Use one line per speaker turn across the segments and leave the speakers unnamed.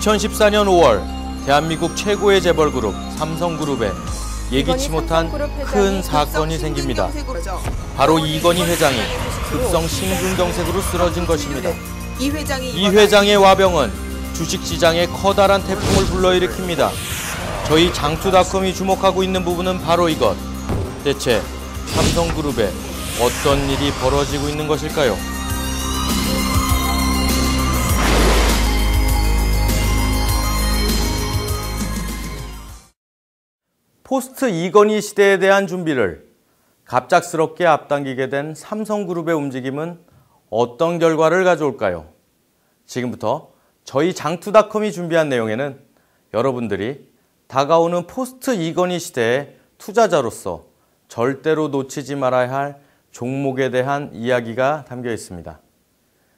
2014년 5월 대한민국 최고의 재벌그룹 삼성그룹에 예기치 못한 큰 사건이 생깁니다. 바로 이건희 회장이 급성 심근경색으로 쓰러진 것입니다. 이 회장의 와병은 주식시장에 커다란 태풍을 불러일으킵니다. 저희 장투닷컴이 주목하고 있는 부분은 바로 이것. 대체 삼성그룹에 어떤 일이 벌어지고 있는 것일까요? 포스트 이건희 시대에 대한 준비를 갑작스럽게 앞당기게 된 삼성그룹의 움직임은 어떤 결과를 가져올까요? 지금부터 저희 장투닷컴이 준비한 내용에는 여러분들이 다가오는 포스트 이건희 시대의 투자자로서 절대로 놓치지 말아야 할 종목에 대한 이야기가 담겨 있습니다.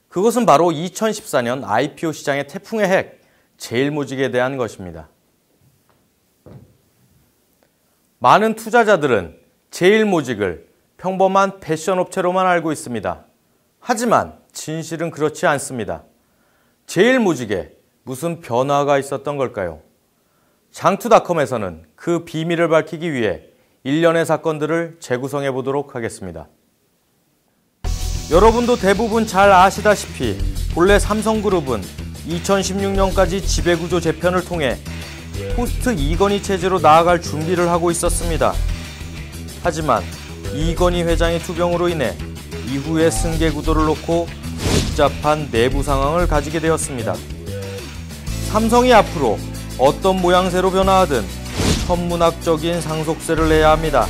그것은 바로 2014년 IPO 시장의 태풍의 핵, 제일모직에 대한 것입니다. 많은 투자자들은 제일모직을 평범한 패션업체로만 알고 있습니다. 하지만 진실은 그렇지 않습니다. 제일모직에 무슨 변화가 있었던 걸까요? 장투닷컴에서는 그 비밀을 밝히기 위해 일련의 사건들을 재구성해 보도록 하겠습니다. 여러분도 대부분 잘 아시다시피 본래 삼성그룹은 2016년까지 지배구조 재편을 통해 포스트 이건희 체제로 나아갈 준비를 하고 있었습니다. 하지만 이건희 회장의 투병으로 인해 이후의 승계 구도를 놓고 복잡한 내부 상황을 가지게 되었습니다. 삼성이 앞으로 어떤 모양새로 변화하든 천문학적인 상속세를 내야 합니다.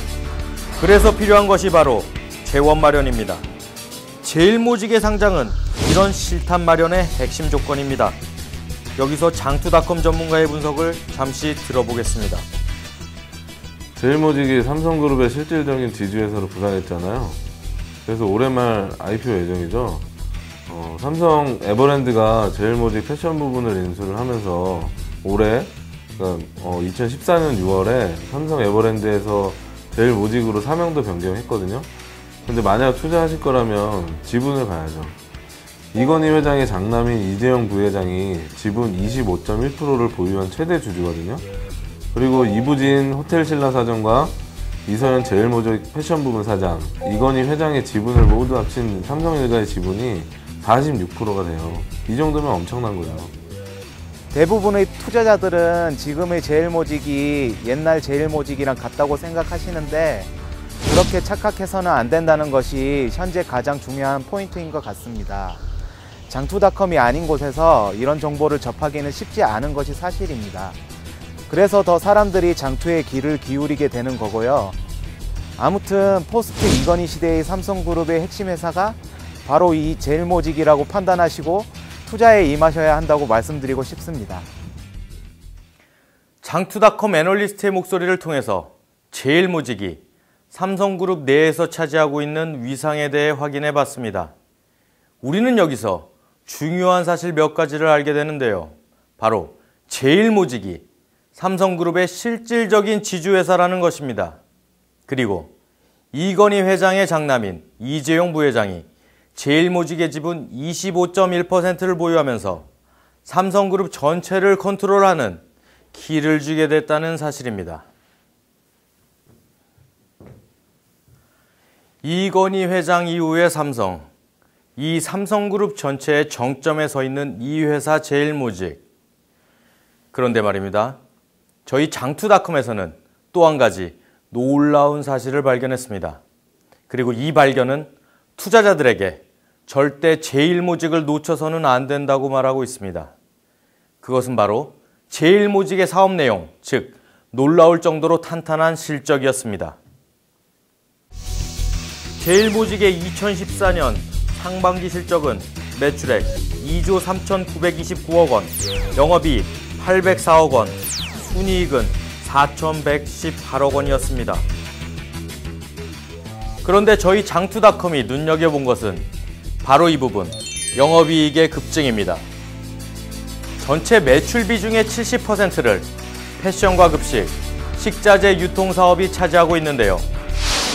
그래서 필요한 것이 바로 재원 마련입니다. 제일모직의 상장은 이런 실탄 마련의 핵심 조건입니다. 여기서 장투닷컴 전문가의 분석을 잠시 들어보겠습니다.
제일모직이 삼성그룹의 실질적인 지주회사로 부상했잖아요. 그래서 올해 말 IPO 예정이죠. 삼성 에버랜드가 제일모직 패션 부분을 인수를 하면서 올해 그러니까 2014년 6월에 삼성 에버랜드에서 제일모직으로 사명도 변경했거든요. 근데 만약 투자하실 거라면 지분을 가야죠. 이건희 회장의 장남인 이재용 부회장이 지분 25.1%를 보유한 최대 주주거든요. 그리고 이부진 호텔신라 사장과 이서연 제일모직 패션 부분 사장, 이건희 회장의 지분을 모두 합친 삼성 일가의 지분이 46%가 돼요. 이 정도면 엄청난 거죠.
대부분의 투자자들은 지금의 제일모직이 옛날 제일모직이랑 같다고 생각하시는데 그렇게 착각해서는 안 된다는 것이 현재 가장 중요한 포인트인 것 같습니다. 장투닷컴이 아닌 곳에서 이런 정보를 접하기는 쉽지 않은 것이 사실입니다. 그래서 더 사람들이 장투에 귀를 기울이게 되는 거고요. 아무튼 포스트 이건희 시대의 삼성그룹의 핵심 회사가 바로 이 제일모직이라고 판단하시고 투자에 임하셔야 한다고 말씀드리고 싶습니다.
장투닷컴 애널리스트의 목소리를 통해서 제일모직이 삼성그룹 내에서 차지하고 있는 위상에 대해 확인해 봤습니다. 우리는 여기서 중요한 사실 몇 가지를 알게 되는데요. 바로 제일모직이 삼성그룹의 실질적인 지주회사라는 것입니다. 그리고 이건희 회장의 장남인 이재용 부회장이 제일모직의 지분 25.1%를 보유하면서 삼성그룹 전체를 컨트롤하는 키를 쥐게 됐다는 사실입니다. 이건희 회장 이후의 삼성, 이 삼성그룹 전체의 정점에 서 있는 이 회사 제일모직. 그런데 말입니다. 저희 장투닷컴에서는 또 한 가지 놀라운 사실을 발견했습니다. 그리고 이 발견은 투자자들에게 절대 제일모직을 놓쳐서는 안 된다고 말하고 있습니다. 그것은 바로 제일모직의 사업 내용, 즉 놀라울 정도로 탄탄한 실적이었습니다. 제일모직의 2014년 상반기 실적은 매출액 2조 3,929억 원, 영업이익 804억 원, 순이익은 4,118억 원이었습니다. 그런데 저희 장투닷컴이 눈여겨본 것은 바로 이 부분, 영업이익의 급증입니다. 전체 매출 비중의 70%를 패션과 급식, 식자재 유통 사업이 차지하고 있는데요.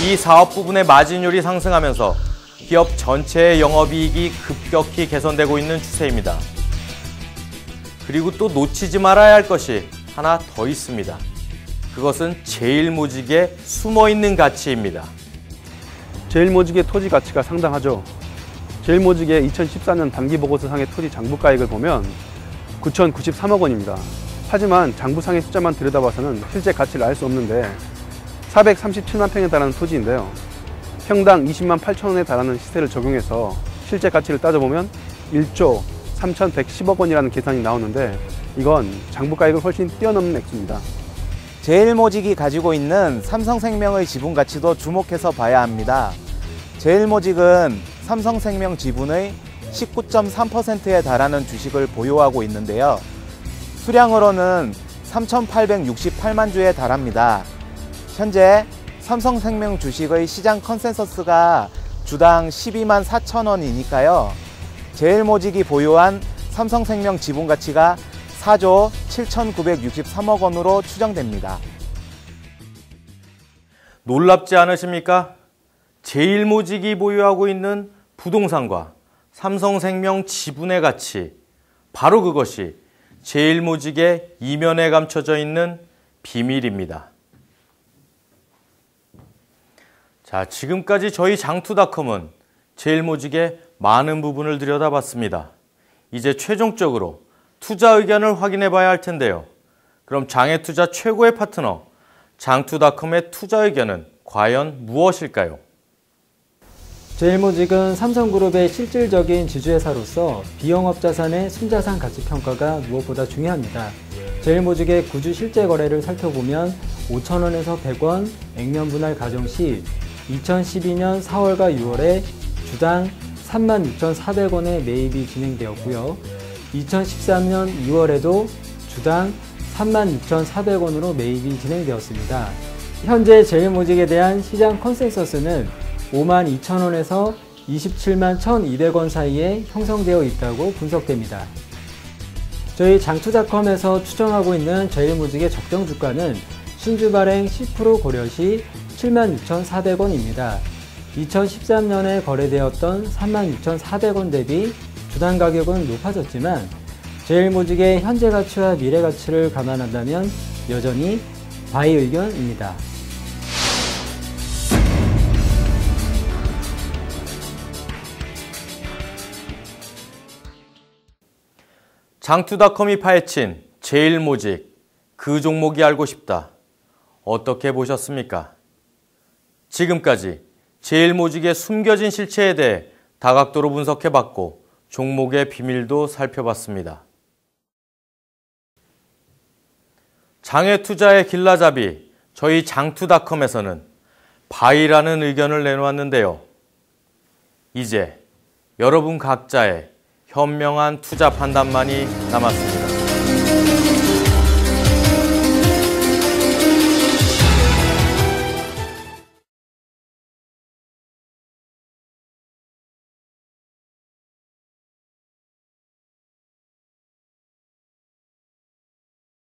이 사업 부분의 마진율이 상승하면서 기업 전체의 영업이익이 급격히 개선되고 있는 추세입니다. 그리고 또 놓치지 말아야 할 것이 하나 더 있습니다. 그것은 제일모직의 숨어있는 가치입니다.
제일모직의 토지 가치가 상당하죠. 제일모직의 2014년 단기보고서상의 토지 장부가액을 보면 9,093억 원입니다. 하지만 장부상의 숫자만 들여다봐서는 실제 가치를 알 수 없는데 437만 평에 달하는 토지인데요. 평당 20만 8천 원에 달하는 시세를 적용해서 실제 가치를 따져보면 1조 3,110억 원이라는 계산이 나오는데 이건 장부가액을 훨씬 뛰어넘는 액수입니다.
제일모직이 가지고 있는 삼성생명의 지분 가치도 주목해서 봐야 합니다. 제일모직은 삼성생명 지분의 19.3%에 달하는 주식을 보유하고 있는데요. 수량으로는 3,868만 주에 달합니다. 현재 삼성생명 주식의 시장 컨센서스가 주당 12만 4천 원이니까요. 제일모직이 보유한 삼성생명 지분 가치가 4조 7,963억 원으로 추정됩니다.
놀랍지 않으십니까? 제일모직이 보유하고 있는 부동산과 삼성생명 지분의 가치, 바로 그것이 제일모직의 이면에 감춰져 있는 비밀입니다. 자, 지금까지 저희 장투닷컴은 제일모직의 많은 부분을 들여다봤습니다. 이제 최종적으로 투자 의견을 확인해 봐야 할 텐데요. 그럼 장애투자 최고의 파트너, 장투닷컴의 투자 의견은 과연 무엇일까요?
제일모직은 삼성그룹의 실질적인 지주회사로서 비영업 자산의 순자산 가치 평가가 무엇보다 중요합니다. 제일모직의 구주 실제 거래를 살펴보면 5,000원에서 100원 액면 분할 가정 시 2012년 4월과 6월에 주당 36,400원의 매입이 진행되었고요. 2013년 2월에도 주당 36,400원으로 매입이 진행되었습니다. 현재 제일모직에 대한 시장 컨센서스는 52,000원에서 27만 1,200원 사이에 형성되어 있다고 분석됩니다. 저희 장투닷컴에서 추정하고 있는 제일모직의 적정 주가는 신주 발행 10% 고려 시 76,400원입니다. 2013년에 거래되었던 36,400원 대비 주당 가격은 높아졌지만 제일모직의 현재 가치와 미래 가치를 감안한다면 여전히 바이 의견입니다.
장투닷컴이 파헤친 제일모직, 그 종목이 알고 싶다. 어떻게 보셨습니까? 지금까지 제일모직의 숨겨진 실체에 대해 다각도로 분석해봤고 종목의 비밀도 살펴봤습니다. 장외투자의 길라잡이, 저희 장투닷컴에서는 바이라는 의견을 내놓았는데요. 이제 여러분 각자의 현명한 투자 판단만이 남았습니다.